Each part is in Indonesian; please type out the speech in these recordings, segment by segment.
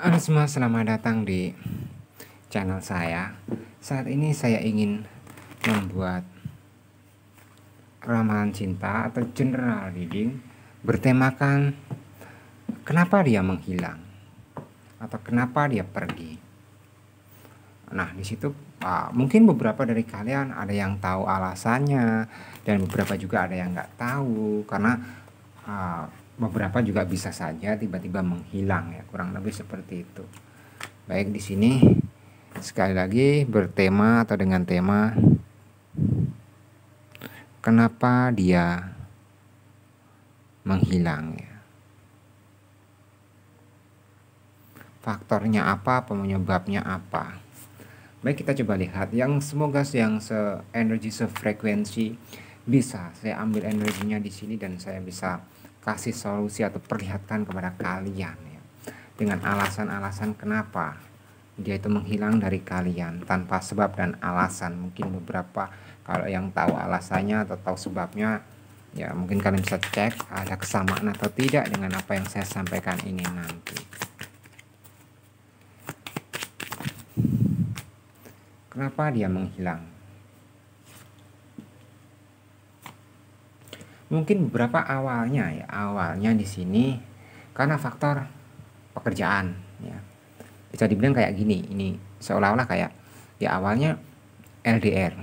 Halo semua, selamat datang di channel saya. Saat ini saya ingin membuat ramalan cinta atau general reading bertemakan kenapa dia menghilang atau kenapa dia pergi. Nah, di situ mungkin beberapa dari kalian ada yang tahu alasannya dan beberapa juga ada yang nggak tahu karena beberapa juga bisa saja tiba-tiba menghilang ya, kurang lebih seperti itu. Baik, di sini sekali lagi bertema atau dengan tema kenapa dia menghilang ya. Faktornya apa, penyebabnya apa. Baik, kita coba lihat yang semoga yang se-energi, sefrekuensi bisa saya ambil energinya di sini dan saya bisa kasih solusi atau perlihatkan kepada kalian ya. Dengan alasan-alasan kenapa dia itu menghilang dari kalian tanpa sebab dan alasan. Mungkin beberapa kalau yang tahu alasannya atau tahu sebabnya ya mungkin kalian bisa cek ada kesamaan atau tidak dengan apa yang saya sampaikan ini nanti. Kenapa dia menghilang? Mungkin beberapa awalnya di sini karena faktor pekerjaan ya. Bisa dibilang kayak gini, ini seolah-olah kayak ya awalnya LDR.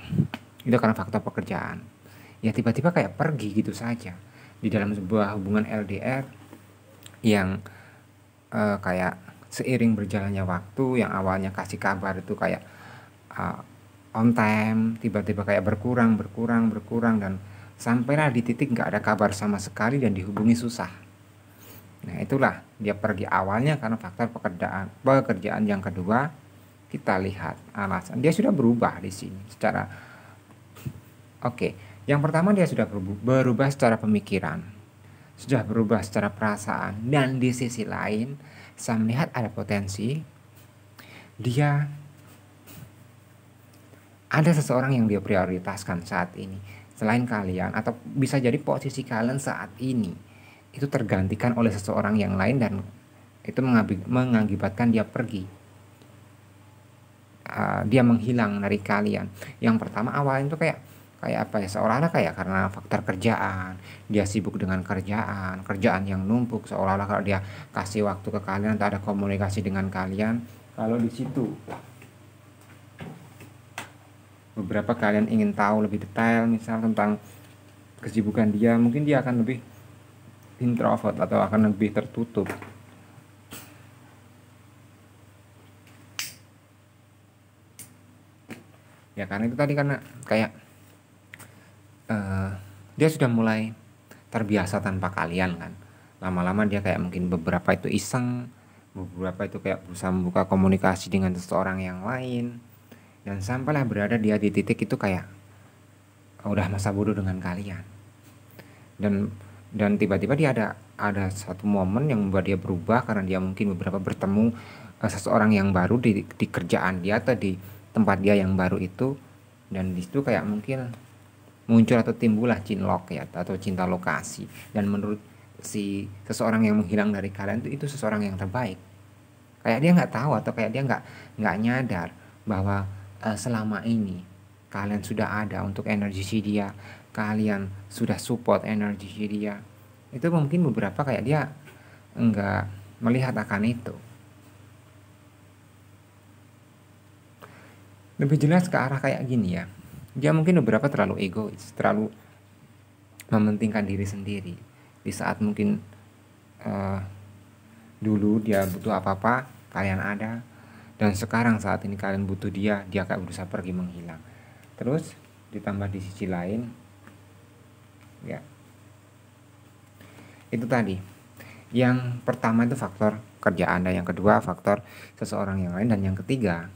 Itu karena faktor pekerjaan. Ya tiba-tiba kayak pergi gitu saja. Di dalam sebuah hubungan LDR yang kayak seiring berjalannya waktu, yang awalnya kasih kabar itu kayak on time, tiba-tiba kayak berkurang dan sampailah di titik nggak ada kabar sama sekali dan dihubungi susah. Nah itulah dia pergi awalnya karena faktor pekerjaan. Yang kedua, kita lihat alasan dia sudah berubah di sini secara oke. Yang pertama, dia sudah berubah secara pemikiran, sudah berubah secara perasaan, dan di sisi lain saya melihat ada potensi dia ada seseorang yang dia prioritaskan saat ini selain kalian, atau bisa jadi posisi kalian saat ini itu tergantikan oleh seseorang yang lain dan itu mengakibatkan dia pergi, dia menghilang dari kalian. Yang pertama awalnya itu kayak apa ya, seolah-olah kayak karena faktor kerjaan, dia sibuk dengan kerjaan yang numpuk, seolah-olah kalau dia kasih waktu ke kalian atau ada komunikasi dengan kalian, kalau di situ beberapa kalian ingin tahu lebih detail misal tentang kesibukan dia, mungkin dia akan lebih introvert atau akan lebih tertutup. Ya karena itu tadi, karena kayak dia sudah mulai terbiasa tanpa kalian kan. Lama-lama dia kayak mungkin beberapa itu iseng, beberapa itu kayak berusaha membuka komunikasi dengan seseorang yang lain, dan sampailah berada dia di titik itu kayak udah masa bodoh dengan kalian. Dan tiba-tiba dia ada satu momen yang membuat dia berubah karena dia mungkin beberapa bertemu seseorang yang baru di kerjaan dia atau di tempat dia yang baru itu, dan di situ kayak mungkin muncul atau timbullah cinlok ya, atau cinta lokasi. Dan menurut si seseorang yang menghilang dari kalian itu seseorang yang terbaik. Kayak dia nggak tahu atau kayak dia nggak nyadar bahwa selama ini kalian sudah ada untuk energi si dia, kalian sudah support energi si dia. Itu mungkin beberapa kayak dia nggak melihat akan itu. Lebih jelas ke arah kayak gini ya, dia mungkin beberapa terlalu egois, terlalu mementingkan diri sendiri. Di saat mungkin dulu dia butuh apa-apa, kalian ada, dan sekarang saat ini kalian butuh dia kayak berusaha pergi menghilang. Terus ditambah di sisi lain ya, itu tadi yang pertama itu faktor kerjaan, dan yang kedua faktor seseorang yang lain, dan yang ketiga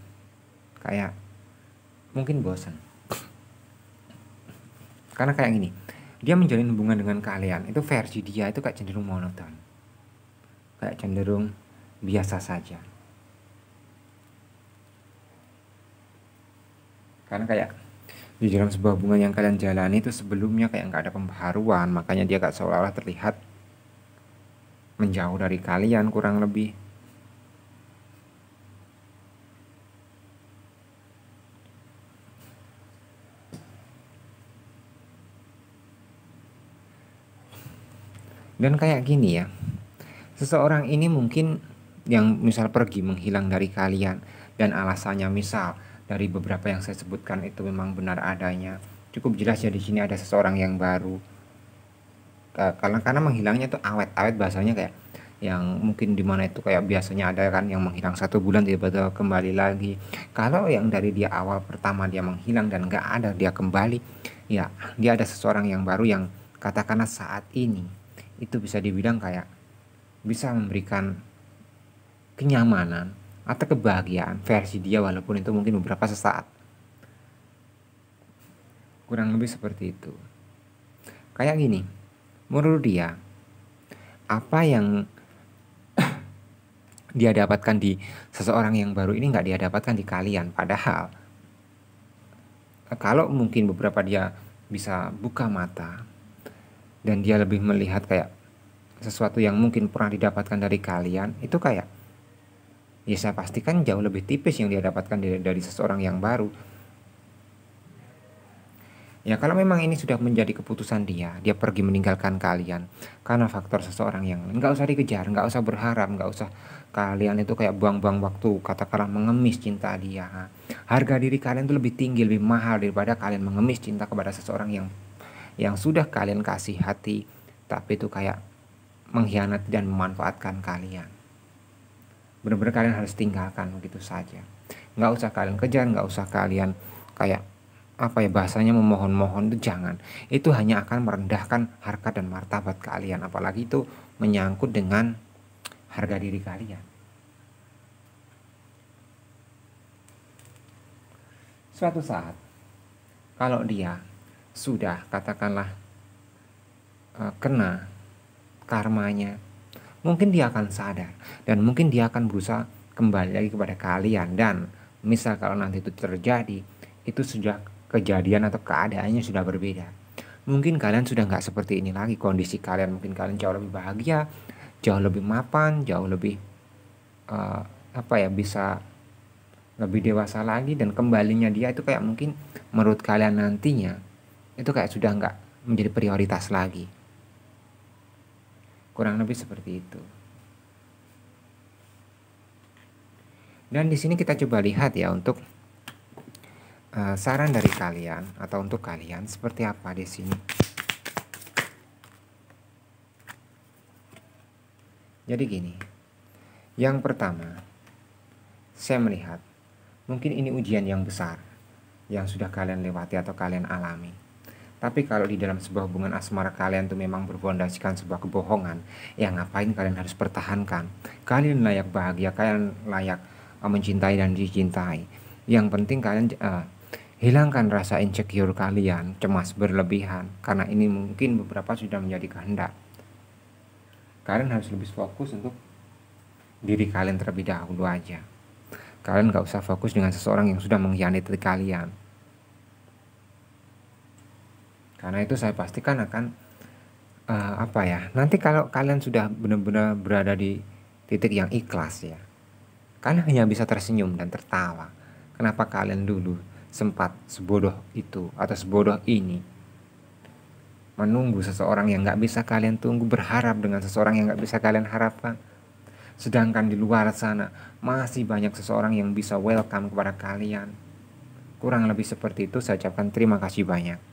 kayak mungkin bosan. Karena kayak gini, dia menjalin hubungan dengan kalian itu versi dia itu kayak cenderung monoton, kayak cenderung biasa saja. Karena kayak di dalam sebuah hubungan yang kalian jalani itu sebelumnya kayak nggak ada pembaharuan, makanya dia kayak seolah-olah terlihat menjauh dari kalian kurang lebih. Dan kayak gini ya, seseorang ini mungkin yang misal pergi menghilang dari kalian dan alasannya misal dari beberapa yang saya sebutkan itu memang benar adanya. Cukup jelas ya di sini ada seseorang yang baru. Karena menghilangnya tuh awet bahasanya kayak yang mungkin dimana itu kayak biasanya ada kan yang menghilang 1 bulan tiba-tiba kembali lagi. Kalau yang dari dia awal pertama dia menghilang dan gak ada dia kembali, ya dia ada seseorang yang baru yang katakanlah saat ini itu bisa dibilang kayak bisa memberikan kenyamanan atau kebahagiaan versi dia walaupun itu mungkin beberapa sesaat. Kurang lebih seperti itu. Kayak gini, menurut dia apa yang dia dapatkan di seseorang yang baru ini nggak dia dapatkan di kalian. Padahal kalau mungkin beberapa dia bisa buka mata dan dia lebih melihat kayak sesuatu yang mungkin pernah didapatkan dari kalian, itu kayak ya saya pastikan jauh lebih tipis yang dia dapatkan dari seseorang yang baru. Ya kalau memang ini sudah menjadi keputusan dia pergi meninggalkan kalian karena faktor seseorang yang lain, nggak usah dikejar, nggak usah berharap, nggak usah kalian itu kayak buang-buang waktu, katakanlah mengemis cinta dia. Harga diri kalian itu lebih tinggi, lebih mahal daripada kalian mengemis cinta kepada seseorang yang sudah kalian kasih hati, tapi itu kayak mengkhianati dan memanfaatkan kalian. Benar-benar kalian harus tinggalkan begitu saja. Nggak usah kalian kejar, nggak usah kalian kayak apa ya bahasanya memohon-mohon, itu jangan. Itu hanya akan merendahkan harkat dan martabat kalian, apalagi itu menyangkut dengan harga diri kalian. Suatu saat kalau dia sudah katakanlah kena karmanya, mungkin dia akan sadar dan mungkin dia akan berusaha kembali lagi kepada kalian. Dan misal kalau nanti itu terjadi, itu sudah kejadian atau keadaannya sudah berbeda. Mungkin kalian sudah nggak seperti ini lagi kondisi kalian. Mungkin kalian jauh lebih bahagia, jauh lebih mapan, jauh lebih bisa lebih dewasa lagi. Dan kembalinya dia itu kayak mungkin menurut kalian nantinya itu kayak sudah nggak menjadi prioritas lagi. Kurang lebih seperti itu. Dan di sini kita coba lihat ya untuk saran dari kalian atau untuk kalian seperti apa di sini. Jadi gini, yang pertama saya melihat mungkin ini ujian yang besar yang sudah kalian lewati atau kalian alami. Tapi kalau di dalam sebuah hubungan asmara kalian tuh memang berfondasikan sebuah kebohongan, ya ngapain kalian harus pertahankan? Kalian layak bahagia, kalian layak mencintai dan dicintai. Yang penting kalian hilangkan rasa insecure kalian, cemas berlebihan, karena ini mungkin beberapa sudah menjadi kehendak. Kalian harus lebih fokus untuk diri kalian terlebih dahulu aja. Kalian gak usah fokus dengan seseorang yang sudah mengkhianati kalian. Karena itu saya pastikan akan nanti kalau kalian sudah benar-benar berada di titik yang ikhlas ya, kalian hanya bisa tersenyum dan tertawa. Kenapa kalian dulu sempat sebodoh itu atau sebodoh ini menunggu seseorang yang gak bisa kalian tunggu, berharap dengan seseorang yang gak bisa kalian harapkan. Sedangkan di luar sana masih banyak seseorang yang bisa welcome kepada kalian. Kurang lebih seperti itu. Saya ucapkan terima kasih banyak.